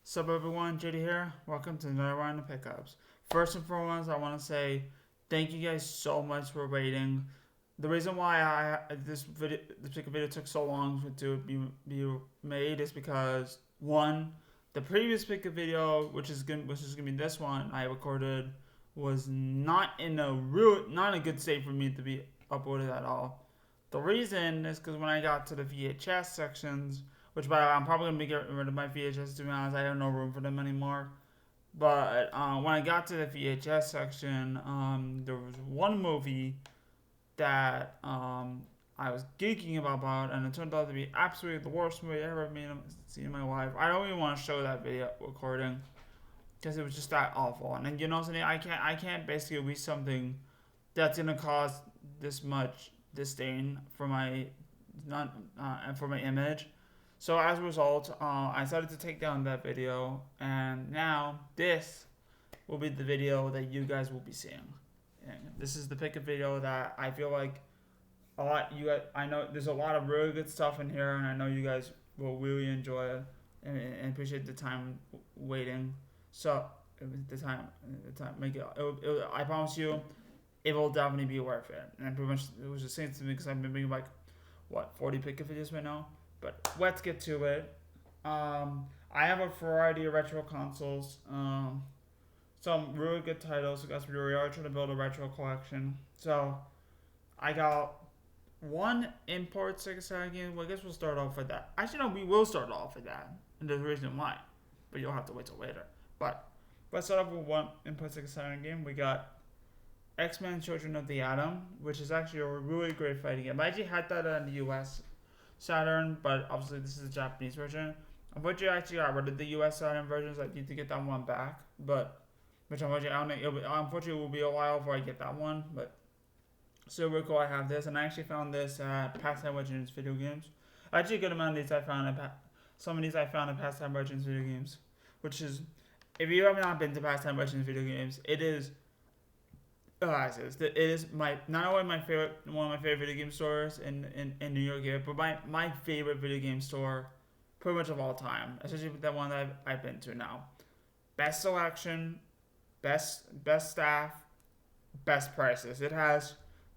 Sup everyone, JD here. Welcome to another round of pickups. First and foremost, I want to say thank you guys so much for waiting. The reason why this particular video took so long to be made is because one, the previous pickup video, which is gonna be this one, I recorded was not in a good state for me to be uploaded at all. The reason is because when I got to the VHS sections, which by the way, I'm probably gonna be getting rid of my VHS, to be honest. I have no room for them anymore. But when I got to the VHS section, there was one movie that I was geeking about, and it turned out to be absolutely the worst movie I ever seen in my life. I don't even want to show that video recording because it was just that awful. And then, you know something, I can't basically read something that's gonna cause this much disdain for my for my image. So as a result, I decided to take down that video, and now this will be the video that you guys will be seeing. And this is the pickup video that I feel like I know there's a lot of really good stuff in here, and I know you guys will really enjoy it and appreciate the time waiting. So the time, I promise you, it will definitely be worth it. And pretty much it was just saying to me because I've been making like 40 pickup videos right now. But let's get to it. I have a variety of retro consoles. Some really good titles because we are trying to build a retro collection. So I got one import Sega Saturn game. Well, I guess we'll start off with that. Actually, no, we will start off with that. And there's a reason why. But you'll have to wait till later. But let's start off with one import Sega Saturn game. We got X-Men Children of the Atom, which is actually a really great fighting game. I actually had that in the US Saturn, but obviously this is the Japanese version. Unfortunately, I actually got rid of the US Saturn versions. I need to get that one back, but which unfortunately, unfortunately it will be a while before I get that one. But still really cool. I have this, and I actually found this at Pastime Legends Video Games. Actually, a good amount of these I found at some of these I found at Pastime Legends Video Games, which is if you have not been to Pastime Legends Video Games, it is. It is not only one of my favorite video game stores in New York here, but my favorite video game store pretty much of all time, especially the one that I've been to now. Best selection, best staff, best prices. It has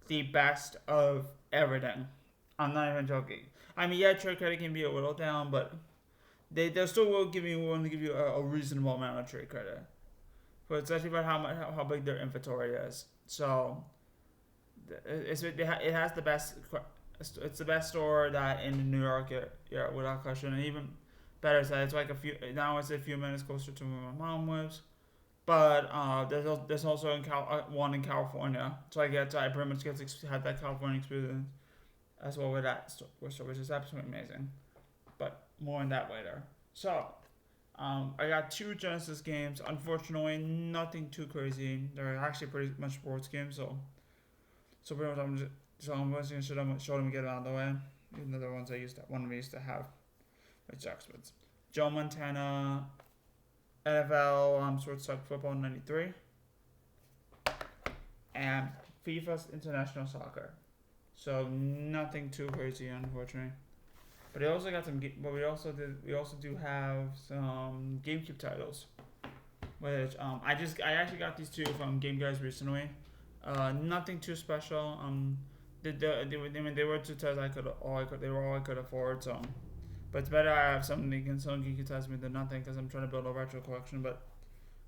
the best of everything. I'm not even joking. I mean, yeah, trade credit can be a little down, but they still willing to give you a reasonable amount of trade credit. But it's actually about how big their inventory is. So it has the best. It's the best store that in New York, yeah, without question. And even better said, it's like a few minutes closer to where my mom lives. But there's also one in California, so I pretty much get to have that California experience as well with that store, which is absolutely amazing. But more on that later. So. I got two Genesis games. Unfortunately, nothing too crazy. They're actually pretty much sports games, so pretty much I'm just gonna show them and get it out of the way. Even though the ones I used to have, which sucks. But Joe Montana, NFL Sports Talk Football '93, and FIFA's International Soccer. So nothing too crazy, unfortunately. But I also got some. But we also do have some GameCube titles, which I actually got these two from Game Guys recently. Nothing too special. They were two titles they were all I could afford. So, but it's better I have something some GameCube titles than nothing because I'm trying to build a retro collection. But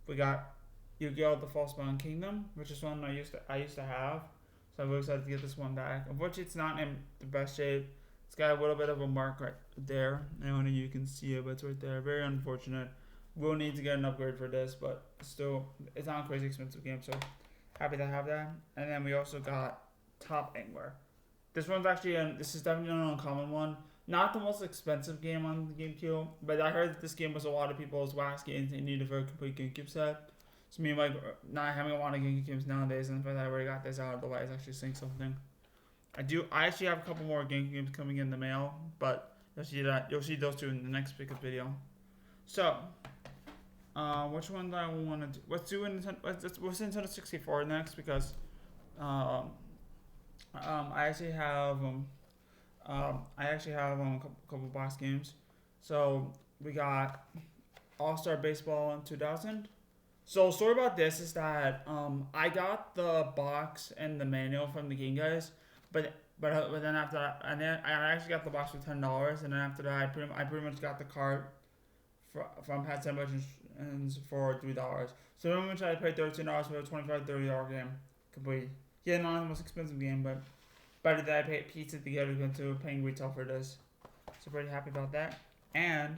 we got Yu-Gi-Oh! The False-Bound Kingdom, which is one I used to have. So I'm really excited to get this one back. Unfortunately, it's not in the best shape. It's got a little bit of a mark right there. I don't know if you can see it, but it's right there. Very unfortunate. We'll need to get an upgrade for this, but still, it's not a crazy expensive game, so happy to have that. And then we also got Top Angler. This is definitely an uncommon one. Not the most expensive game on the GameCube, but I heard that this game was a lot of people's wax games and needed for a complete GameCube set. So me like not having a lot of GameCube games nowadays, and the fact that I already got this out of the way is actually saying something. I actually have a couple more game games coming in the mail, but you'll see those two in the next pickup video. So, which one do I want to do? Let's do Nintendo 64 next because I actually have a couple box games. So we got All-Star Baseball in 2000. So story about this is that I got the box and the manual from the game guys, but then after that, and then I actually got the box for $10, and then after that I pretty much got the card from Pat Sandwich for $3. So pretty much I paid $13 for a $25-$30 game complete. Yeah, not the most expensive game, but better that I paid pizza to get it to paying retail for this. So pretty happy about that. And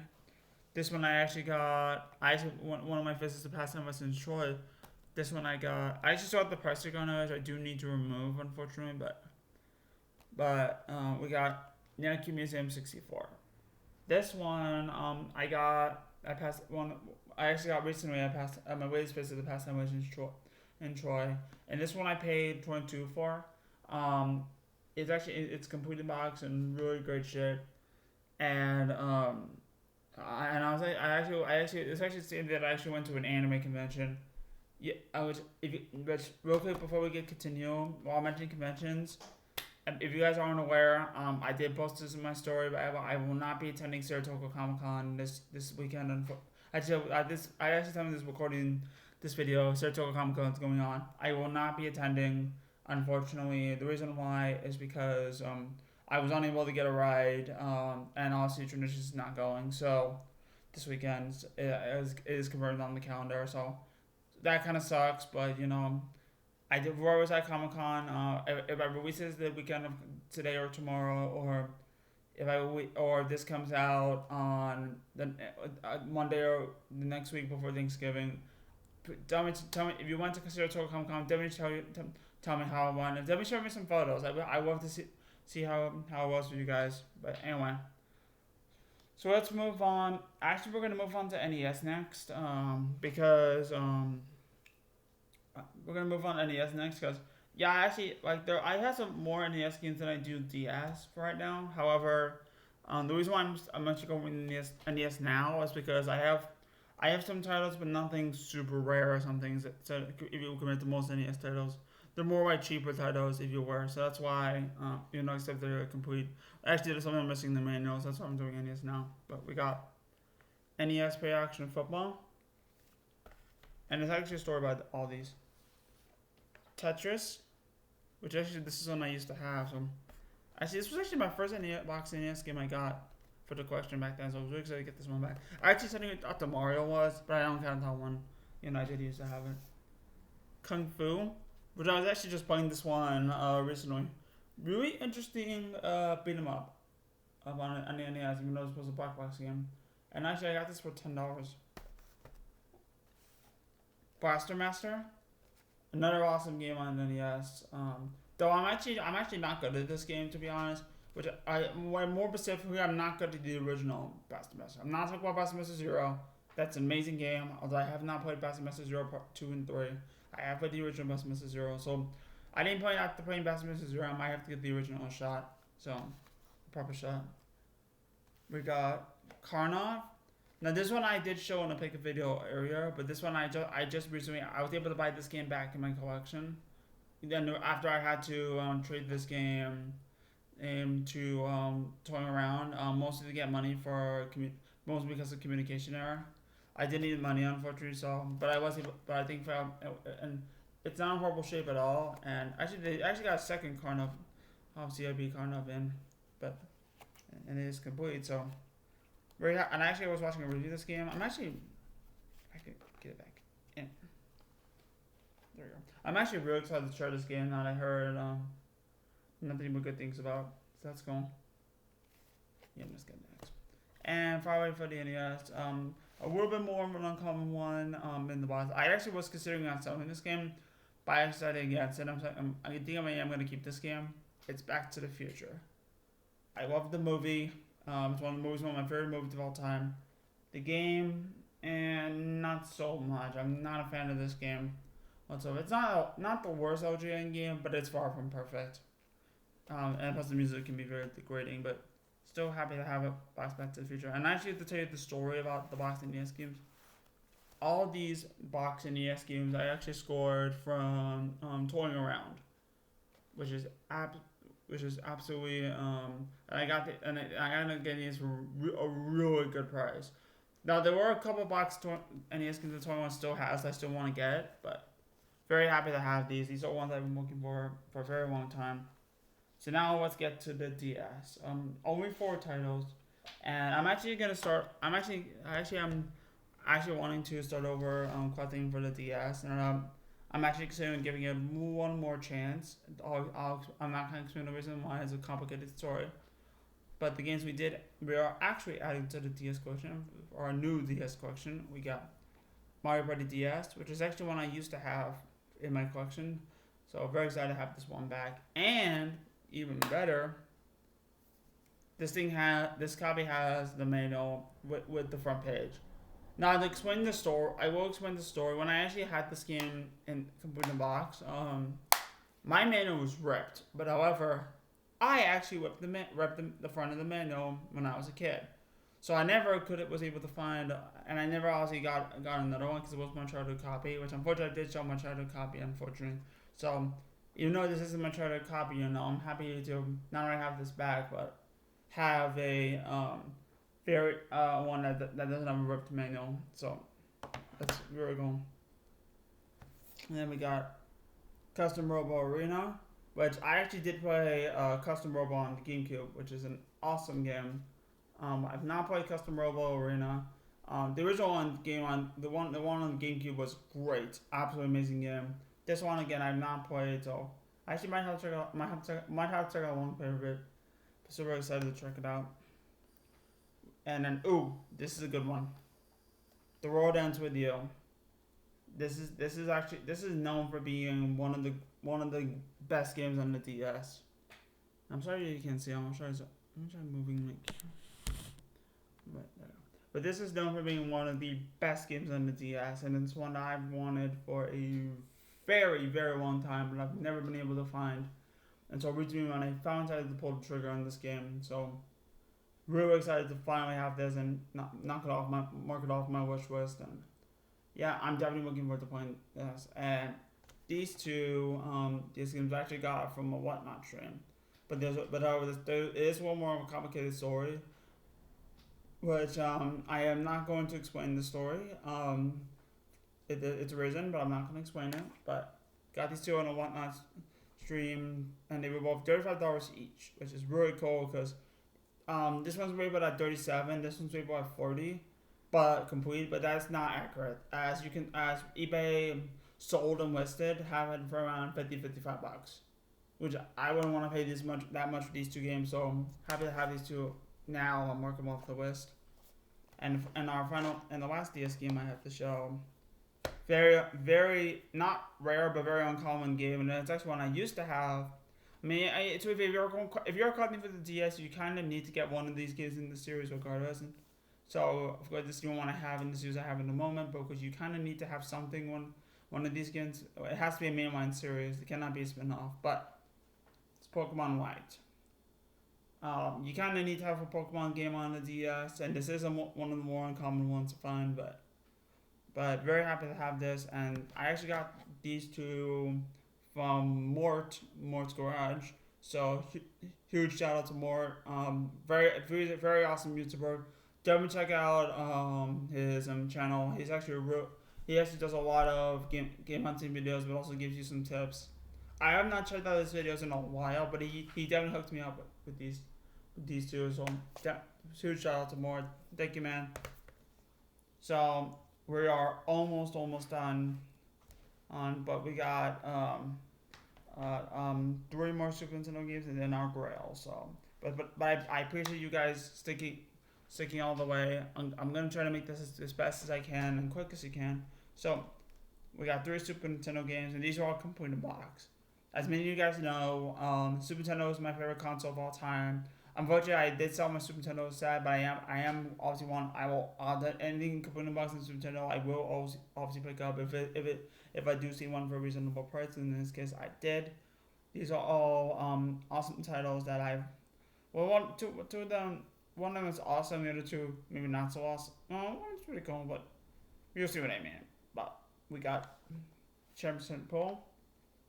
this one I actually got. One of my visits to Pastime was in Troy. This one I got. I actually saw what the price on it. I do need to remove, unfortunately, but we got Yankee Museum 64. This one I got. I passed one. I actually got recently. I passed my latest visit to Pastime was in Troy, and this one I paid $22 for. It's completed box and really great shit, and and I actually it's actually saying that I actually went to an anime convention. Yeah, but real quick before we get continue, while mentioning conventions, if you guys aren't aware, I did post this in my story, but I will not be attending Saratoga Comic Con this weekend. I actually time this recording this video, Saratoga Comic Con is going on. I will not be attending, unfortunately. The reason why is because I was unable to get a ride, and obviously Tradition is not going. So this weekend is confirmed on the calendar. So that kind of sucks, but I did. Where was at Comic Con? If I release this the weekend of today or tomorrow, or if this comes out on the Monday or the next week before Thanksgiving, tell me if you went to Saratoga Comic Con. Definitely tell me how it went. And definitely show me some photos. I love to see how it was for you guys. But anyway, so let's move on. Actually, we're gonna move on to NES next, because we're gonna move on to NES next because actually I have some more NES games than I do DS for right now. However, the reason why I'm actually going with NES now is because I have some titles, but nothing super rare or something. So if you compare to most NES titles, they're more like cheaper titles if you were. So that's why except they're complete. Actually, there's something I'm missing in the manuals. That's why I'm doing NES now. But we got NES Play Action Football, and it's actually a story about all these. Tetris, which actually this is one I used to have. So actually, this was actually my first box NES game I got for the collection back then. So I was really excited to get this one back. I actually thought the Mario was, but I don't count that one. I did used to have it. Kung Fu, which I was actually just playing this one recently. Really interesting beat 'em up on the NES, even though it was a black box game. And actually, I got this for $10. Blaster Master, another awesome game on the NES. Though I'm actually not good at this game, to be honest. More specifically, I'm not good at the original Blaster Master. I'm not talking about Blaster Master Zero. That's an amazing game. Although I have not played Blaster Master Zero Part 2 and 3. I have played the original Blaster Master Zero. So I didn't play after playing Blaster Master Zero. I might have to get the original shot. So proper shot. We got Karnov. Now this one I did show in a pick video earlier, but this one I just recently I was able to buy this game back in my collection. Then after I had to trade this game to toying around, mostly to get money mostly because of communication error. I did need money, unfortunately, but I think and it's not in horrible shape at all. And actually, they actually got a second Karnov, CIB Karnov in, and it is complete. So, and actually, I was watching a review of this game. I could get it back in. There we go. I'm actually really excited to try this game that I heard nothing but good things about. So that's cool. Yeah, I'm just getting next. And finally for the NES, a little bit more of an uncommon one in the box. I actually was considering on selling this game, but I decided against it. I think I am going to keep this game. It's Back to the Future. I love the movie. It's one of my favorite movies of all time. The game, and not so much. I'm not a fan of this game whatsoever. It's not the worst LJN game, but it's far from perfect. And plus the music can be very degrading, but still happy to have it box Back to the Future. And I actually have to tell you the story about the box NES games. All these box NES games I actually scored from toying around, which is absolutely and I got to get these for a really good price. Now there were a couple box NES games the 21 still has. I still want to get, but very happy to have these. These are ones I've been looking for a very long time. So now let's get to the DS. Only 4 titles, and I'm actually gonna start. I'm actually wanting to start over collecting for the DS, and I'm actually considering giving it one more chance. I'm not gonna explain the reason why. It's a complicated story, but the games we are actually adding to the DS collection, or our new DS collection. We got Mario Party DS, which is actually one I used to have in my collection, so very excited to have this one back. And even better, this copy has the manual with the front page. Now to explain the story, I will explain the story. When I actually had this game in complete in box, my manual was ripped. But however, I actually ripped the front of the manual when I was a kid. So I never was able to find, and I never obviously got another one because it was my childhood copy, which unfortunately I did sell my childhood copy, unfortunately. So even though this isn't my childhood copy, I'm happy to not only have this back, but have a very one that doesn't have a ripped manual. So that's very cool. And then we got Custom Robo Arena, which I actually did play Custom Robo on the GameCube, which is an awesome game. I've not played Custom Robo Arena. The original one the one on the GameCube was great, absolutely amazing game. This one again I've not played, so I actually might have to check out one play of it. Super excited to check it out. And then this is a good one. The World Ends With You. This is known for being one of the best games on the DS. I'm sorry you can't see. I'm trying moving like. But this is known for being one of the best games on the DS, and it's one that I've wanted for a very, very long time, but I've never been able to find. And so recently when I finally decided to pull the trigger on this game, so really excited to finally have this and mark it off my wish list. And yeah, I'm definitely looking forward to playing this. And these games I actually got from a Whatnot stream. But however, there is one more of a complicated story, which I am not going to explain the story. It's a reason, but I'm not going to explain it. But got these two on a Whatnot stream, and they were both $35 each, which is really cool because this one's rated at 37, this one's rated at 40, but complete. But that's not accurate, as eBay sold and listed have it for around $55, which I wouldn't want to pay that much for these two games. So I'm happy to have these two now. I'll mark them off the list. And the last DS game I have to show, very, very not rare but very uncommon game, and it's actually one I used to have. I mean, if you're collecting for the DS, you kind of need to get one of these games in the series regardless. And so of course this is the one I have in the series I have in the moment, but because you kind of need to have something one of these games. It has to be a mainline series. It cannot be a spin-off. But it's Pokémon White. You kind of need to have a Pokemon game on the DS, and this is one of the more uncommon ones to find, but very happy to have this. And I actually got these two from Mort's Garage, so huge shout out to Mort. Very awesome YouTuber. Definitely check out his channel. He actually does a lot of game hunting videos, but also gives you some tips. I have not checked out his videos in a while, but he definitely hooked me up with these two. So huge shout out to Mort. Thank you, man. So we are almost done but we got 3 more Super Nintendo games and then our Grail. So but I appreciate you guys sticking all the way. I'm gonna try to make this as best as I can and quick as you can. So we got 3 Super Nintendo games, and these are all complete in box. As many of you guys know, Super Nintendo is my favorite console of all time. Unfortunately, I did sell my Super Nintendo set, but I am obviously anything complete in box in Super Nintendo, I will always obviously pick up if I do see one for a reasonable price. And in this case, I did. These are all awesome titles that two of them. One of them is awesome. The other two maybe not so awesome. One's pretty cool, but you'll see what I mean. But we got Championship Pool,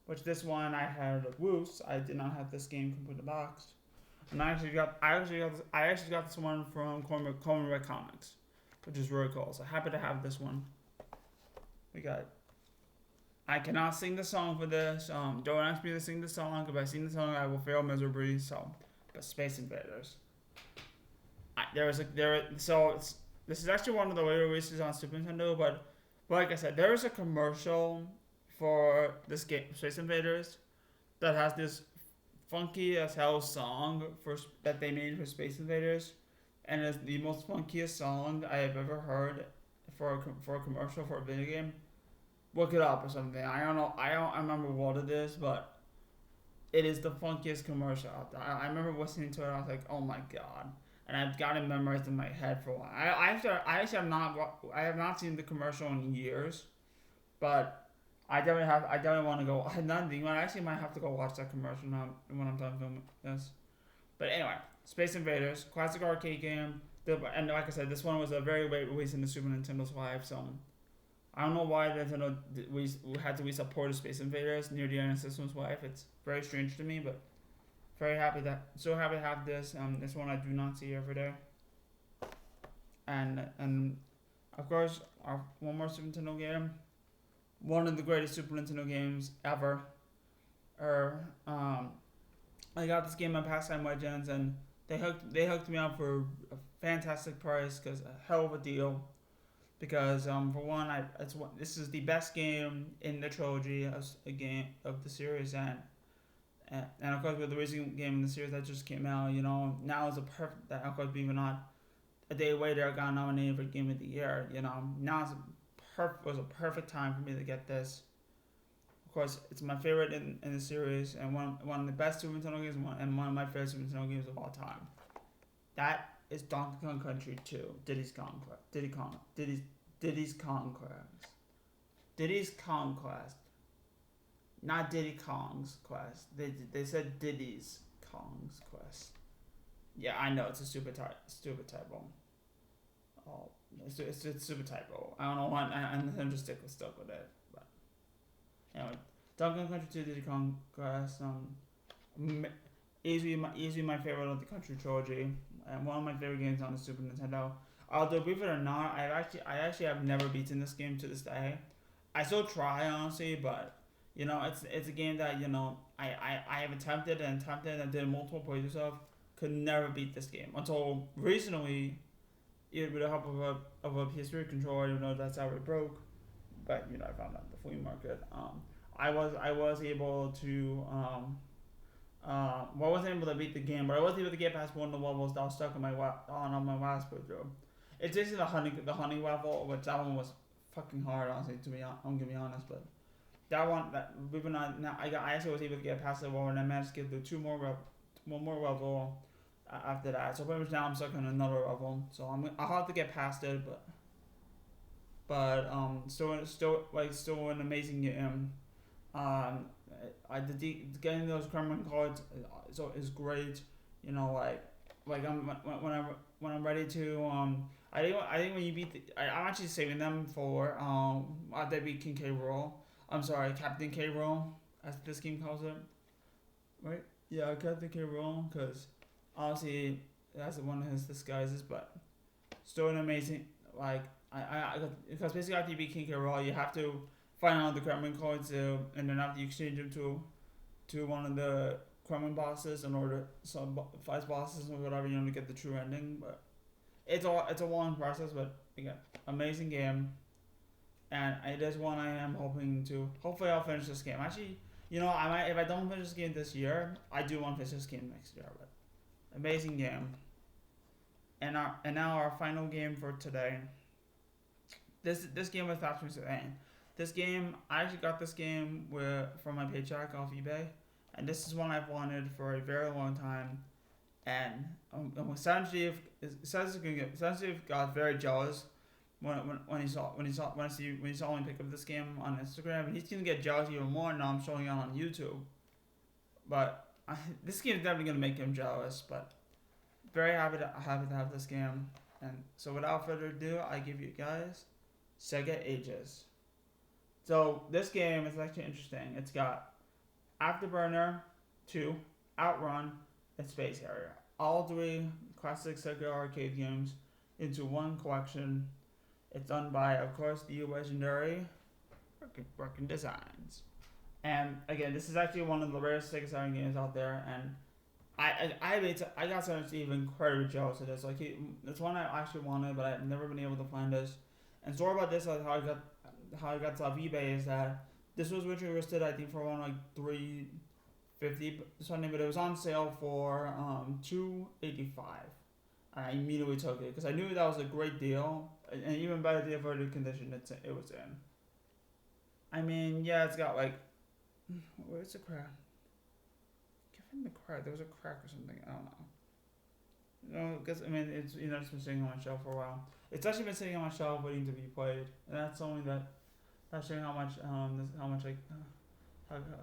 which this one I had loose. I did not have this game complete in box. And I actually got this one from Corner Red Comics. which is really cool. So happy to have this one. We got. I cannot sing the song for this. Don't ask me to sing the song. If I sing the song, I will fail miserably. So, but Space Invaders. This is actually one of the later releases on Super Nintendo, but like I said, there is a commercial for this game, Space Invaders, that has this funky as hell song that they made for Space Invaders, and it's the most funkiest song I have ever heard for a commercial for a video game. Look it up or something. I don't know. I don't remember what it is, but it is the funkiest commercial out there. I remember listening to it. I was like, oh my god. And I've got it memorized in my head for a while. I have not seen the commercial in years, but I definitely want to go. I actually might have to go watch that commercial now when I'm done filming this. But anyway, Space Invaders, classic arcade game. And like I said, this one was a very late release in the Super Nintendo's life, so I don't know why Nintendo we had to re-support Space Invaders near the end of the system's life. It's very strange to me, but so happy to have this. This one I do not see every day. And of course, one more Super Nintendo game, one of the greatest Super Nintendo games ever. I got this game on Pastime Legends, and they hooked me up for a fantastic price, because a hell of a deal. Because for one, this is the best game in the trilogy as a game of the series, and of course with the recent game in the series that just came out, now is a perfect. Of course, even not a day later, I got nominated for Game of the Year. Now was a perfect time for me to get this. Of course, it's my favorite in the series, and one of the best Super Nintendo games, and one of my favorite Super Nintendo games of all time. That is Donkey Kong Country 2, Diddy's Conquest. Diddy's Conquest. Not Diddy Kong's Quest. They said Diddy's Kong's Quest. Yeah, I know, it's a stupid typo. Oh, it's a stupid typo. I don't know why, I'm just stuck with it. But anyway, Donkey Kong Country 2, Diddy Conquest. Easily my favorite of the Country trilogy, and one of my favorite games on the Super Nintendo. Although, believe it or not, I actually have never beaten this game to this day. I still try, honestly, but it's a game that I have attempted and did multiple playthroughs of. Could never beat this game until recently, with the help of a PS3 controller. Even though that's how it broke, but I found that at the flea market. I was able to I wasn't able to beat the game, but I was able to get past one of the levels that was stuck on my last playthrough. It's basically the honey level, which that one was fucking hard, honestly. I'm gonna be honest, but that one I actually was able to get past the level, and I managed to get the one more level after that. So pretty much now I'm stuck on another level. So I'll have to get past it, but still an amazing game. Getting those Kremlin cards is great. When I'm ready to I think when you beat I'm actually saving them for after I beat King K. Rool. I'm sorry, Captain K. Rool, as this game calls it. Right? Yeah, Captain K. Rool, because obviously that's one of his disguises, but still an amazing because basically after you beat King K. Rool, you have to find out the Kremlin coins, and then after you exchange them to one of the Kremlin bosses in order fight bosses or whatever, to get the true ending. But it's a long process, but again, amazing game, and it is one I am hopefully I'll finish this game. Actually, I might, if I don't finish this game this year, I do want to finish this game next year. But amazing game. And now our final game for today. This game was absolutely insane. This game, I actually got this game from my paycheck off eBay, and this is one I've wanted for a very long time. And Sanjeev got very jealous when he saw me pick up this game on Instagram, and he's gonna get jealous even more now I'm showing it on YouTube. But this game is definitely gonna make him jealous. But very happy to have this game. And so without further ado, I give you guys Sega Ages. So this game is actually interesting. It's got Afterburner 2, Outrun, and Space Harrier. All three classic Sega arcade games. into one collection. It's done by, of course, the legendary Working Designs. And again, this is actually one of the rarest Sega Saturn games out there, and I got so even incredibly jealous of this. Like, it's one I actually wanted, but I've never been able to find this. And story about this, like how I got this off eBay, is that this was originally listed, I think, for around like $350 something, but it was on sale for $285. I immediately took it because I knew that was a great deal, and even better deal for the condition it was in. I mean, yeah, it's got like, where's the crack? Can't find the crack. There was a crack or something. I don't know. No, because I mean, it's it's been sitting on my shelf for a while. It's actually been sitting on my shelf waiting to be played, and that's something that's showing how much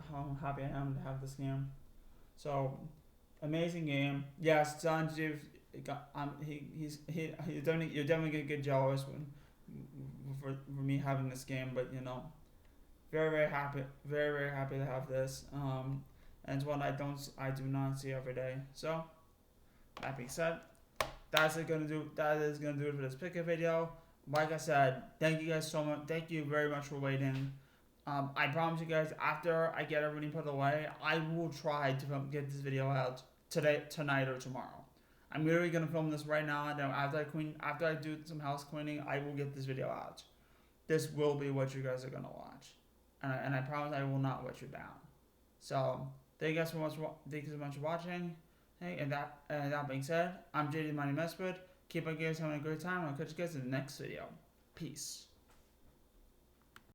how happy I am to have this game. So, amazing game. Yes, John Jeeves. You're definitely gonna get jealous for me having this game, but very very happy to have this. And it's one I do not see every day. So, that being said, that is gonna do it for this pickup video. Like I said, thank you guys so much. Thank you very much for waiting. I promise you guys, after I get everything put away, I will try to get this video out tonight or tomorrow. I'm literally gonna film this right now, and then after I do some house cleaning, I will get this video out. This will be what you guys are gonna watch, and I promise I will not let you down. So thank you guys so much. Thank you so much for watching. Hey, and that being said, I'm jdthemightymesprit. Keep on guys having a great time. I'll catch you guys in the next video. Peace.